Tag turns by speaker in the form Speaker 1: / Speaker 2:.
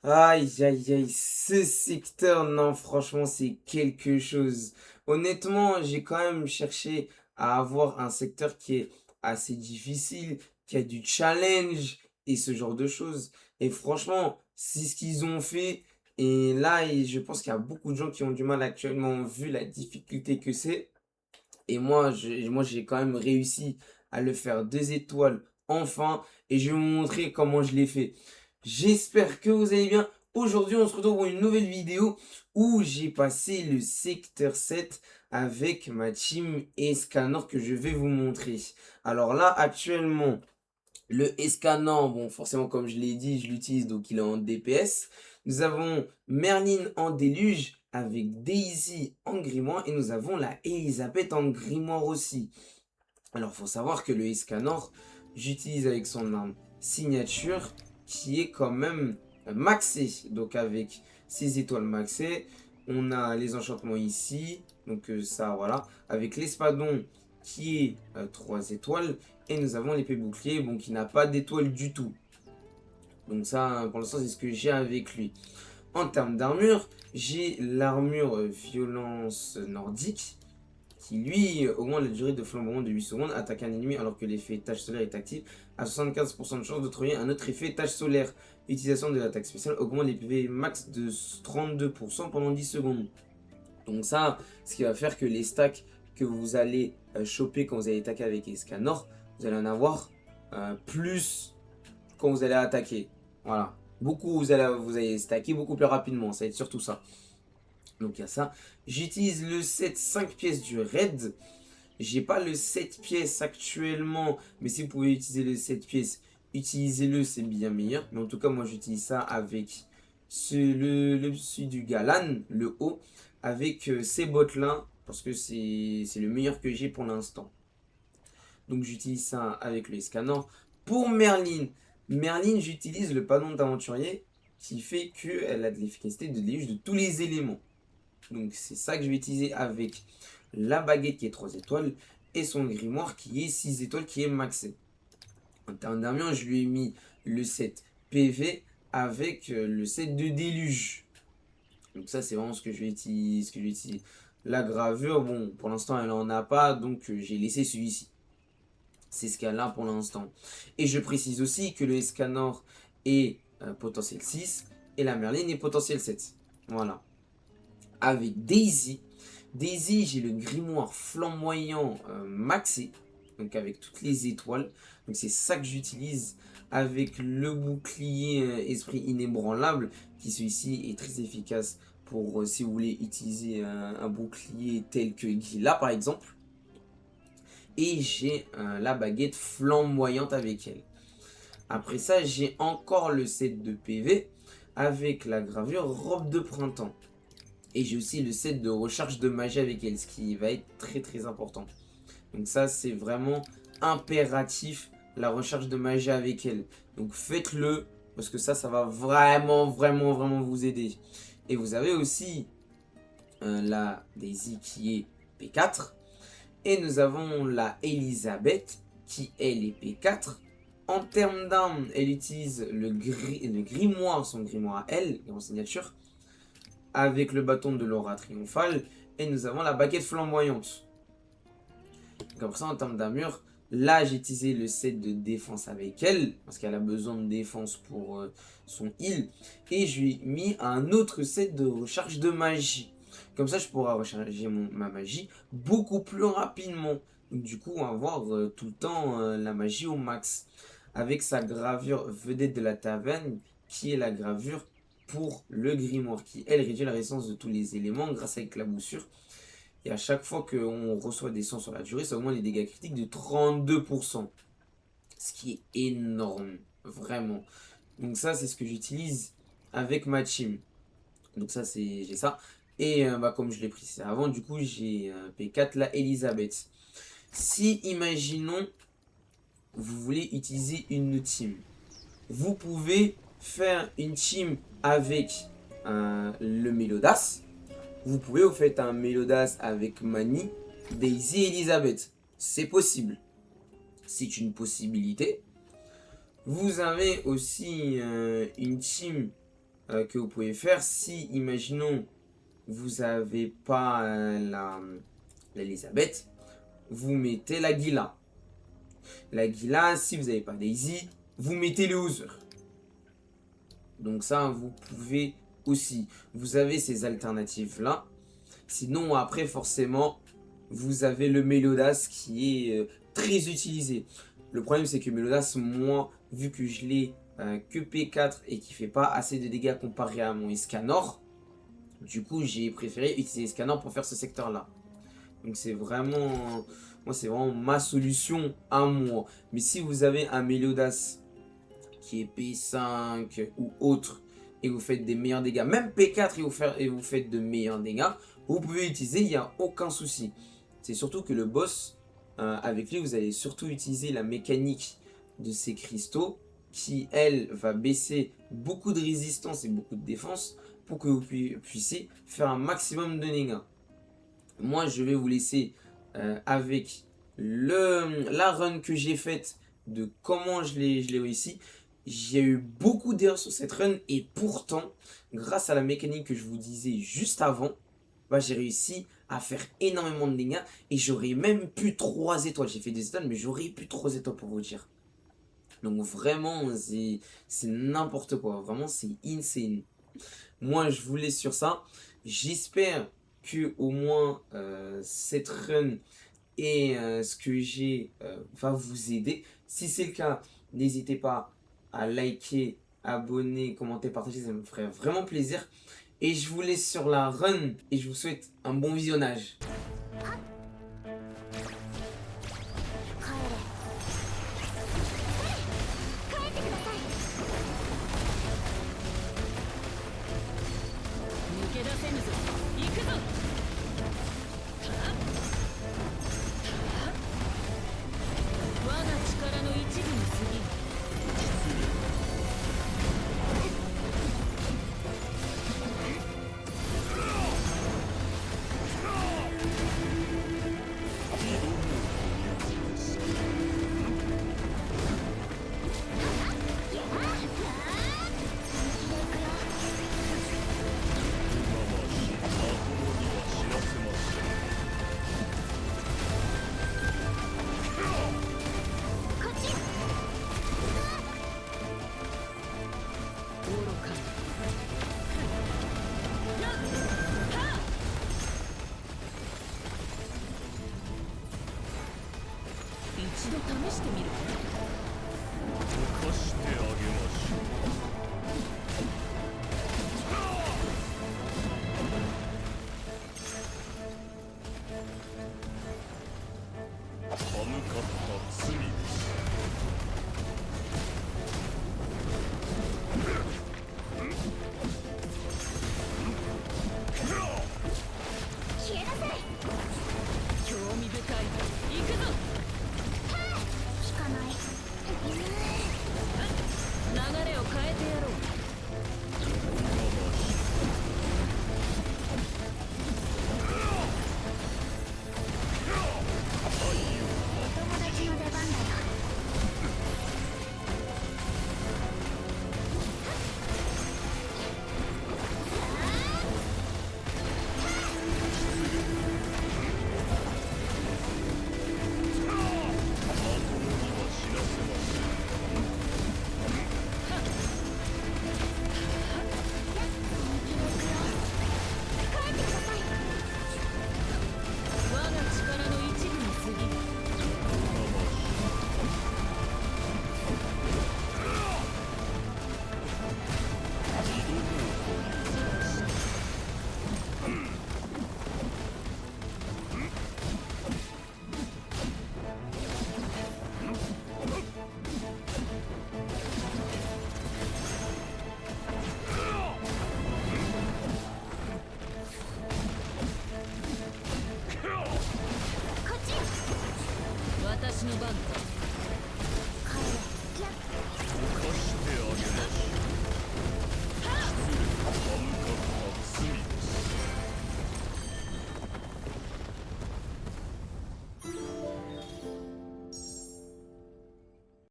Speaker 1: Aïe, aïe, aïe, ce secteur, non, franchement, c'est quelque chose. Honnêtement, j'ai quand même cherché à avoir un secteur qui est assez difficile, qui a du challenge et ce genre de choses. Et franchement, c'est ce qu'ils ont fait. Et là, je pense qu'il y a beaucoup de gens qui ont du mal actuellement, vu la difficulté que c'est. Et moi, j'ai quand même réussi à le faire 2 étoiles enfin. Et je vais vous montrer comment je l'ai fait. J'espère que vous allez bien. Aujourd'hui, on se retrouve pour une nouvelle vidéo où j'ai passé le secteur 7 avec ma team Escanor que je vais vous montrer. Alors là, actuellement, le Escanor, bon, forcément, comme je l'ai dit, je l'utilise, donc il est en DPS. Nous avons Merlin en déluge avec Daisy en grimoire et nous avons la Elisabeth en grimoire aussi. Alors, faut savoir que le Escanor, j'utilise avec son arme signature qui est quand même maxée. Donc, avec 6 étoiles maxées, on a les enchantements ici. Donc, ça, voilà. Avec l'espadon qui est 3 étoiles. Et nous avons l'épée bouclier, bon, qui n'a pas d'étoile du tout. Donc, ça, pour l'instant, c'est ce que j'ai avec lui. En termes d'armure, j'ai l'armure violence nordique qui lui augmente la durée de flamboiement de 8 secondes, attaque un ennemi alors que l'effet tache solaire est actif, a 75% de chance de trouver un autre effet tache solaire. Utilisation de l'attaque spéciale augmente les PV max de 32% pendant 10 secondes. Donc ça, ce qui va faire que les stacks que vous allez choper quand vous allez attaquer avec Escanor, vous allez en avoir plus quand vous allez attaquer. Voilà. Beaucoup, vous allez stacker beaucoup plus rapidement, ça va être surtout ça. Donc il y a ça. J'utilise le set 5 pièces du raid. J'ai pas le 7 pièces actuellement, mais si vous pouvez utiliser le 7 pièces, utilisez-le, c'est bien meilleur. Mais en tout cas, moi j'utilise ça avec celui du Galan, le haut, avec ces bottes-là, parce que c'est le meilleur que j'ai pour l'instant. Donc j'utilise ça avec le scanner. Pour Merlin, Merlin, j'utilise le panneau d'aventurier qui fait qu'elle a de l'efficacité de déluge de tous les éléments. Donc c'est ça que je vais utiliser avec la baguette qui est 3 étoiles et son grimoire qui est 6 étoiles qui est maxé. En termes d'armure, je lui ai mis le set PV avec le set de déluge. Donc ça c'est vraiment ce que je vais utiliser. La gravure, bon pour l'instant elle en a pas donc j'ai laissé celui-ci. C'est ce qu'elle a pour l'instant. Et je précise aussi que le Escanor est potentiel 6 et la Merlin est potentiel 7. Voilà. Avec Daisy. Daisy, j'ai le grimoire flamboyant maxé, donc avec toutes les étoiles. Donc c'est ça que j'utilise avec le bouclier esprit inébranlable, qui celui-ci est très efficace pour si vous voulez utiliser un bouclier tel que Gila par exemple. Et j'ai la baguette flamboyante avec elle. Après ça, j'ai encore le set de PV avec la gravure robe de printemps. Et j'ai aussi le set de recharge de magie avec elle, ce qui va être très très important. Donc ça, c'est vraiment impératif, la recharge de magie avec elle. Donc faites-le, parce que ça va vraiment, vraiment, vraiment vous aider. Et vous avez aussi la Daisy qui est P4. Et nous avons la Elisabeth qui elle est P4. En termes d'armes, elle utilise le grimoire, son grimoire à elle, en signature, avec le bâton de l'aura triomphale. Et nous avons la baguette flamboyante. Comme ça, en termes d'armure, là j'ai utilisé le set de défense avec elle, parce qu'elle a besoin de défense pour son heal. Et je lui ai mis un autre set de recharge de magie. Comme ça, je pourrai recharger ma magie beaucoup plus rapidement. Donc, du coup, on va avoir tout le temps la magie au max. Avec sa gravure vedette de la taverne, qui est la gravure pour le grimoire, qui elle réduit la résistance de tous les éléments grâce à l'éclaboussure. Et à chaque fois qu'on reçoit des sangs sur la durée, ça augmente les dégâts critiques de 32%. Ce qui est énorme, vraiment. Donc ça, c'est ce que j'utilise avec ma team. Donc ça, j'ai ça. Et comme je l'ai précisé avant, du coup, j'ai P4, la Elisabeth. Si, imaginons, vous voulez utiliser une team, vous pouvez faire une team avec le Mélodas. Vous pouvez vous faire un Mélodas avec Mani, Daisy et Elisabeth. C'est possible. C'est une possibilité. Vous avez aussi une team que vous pouvez faire. Si, imaginons, vous avez pas l'Elisabeth, vous mettez la Gila. La Gila, si vous n'avez pas Daisy, vous mettez le Hauser. Donc ça, vous pouvez aussi. Vous avez ces alternatives-là. Sinon, après, forcément, vous avez le Mélodas qui est très utilisé. Le problème, c'est que Mélodas, moi, vu que je l'ai que P4 et qui fait pas assez de dégâts comparé à mon Escanor, du coup, j'ai préféré utiliser Escanor pour faire ce secteur-là. Donc c'est vraiment, moi, c'est vraiment ma solution à moi. Mais si vous avez un Mélodas qui est P5 ou autre, et vous faites des meilleurs dégâts, même P4 et vous faites de meilleurs dégâts, vous pouvez utiliser, il n'y a aucun souci. C'est surtout que le boss, avec lui, vous allez surtout utiliser la mécanique de ces cristaux, qui, elle, va baisser beaucoup de résistance et beaucoup de défense, pour que vous puissiez faire un maximum de dégâts. Moi, je vais vous laisser avec la run que j'ai faite, de comment je l'ai réussi. J'ai eu beaucoup d'erreurs sur cette run et pourtant, grâce à la mécanique que je vous disais juste avant, bah, j'ai réussi à faire énormément de dégâts et j'aurais même pu 3 étoiles. J'ai fait des étoiles, mais j'aurais pu 3 étoiles pour vous dire. Donc vraiment, c'est n'importe quoi. Vraiment, c'est insane. Moi, je vous laisse sur ça. J'espère que au moins cette run et ce que j'ai va vous aider. Si c'est le cas, n'hésitez pas à liker, abonner, commenter, partager, ça me ferait vraiment plaisir. Et je vous laisse sur la run et je vous souhaite un bon visionnage.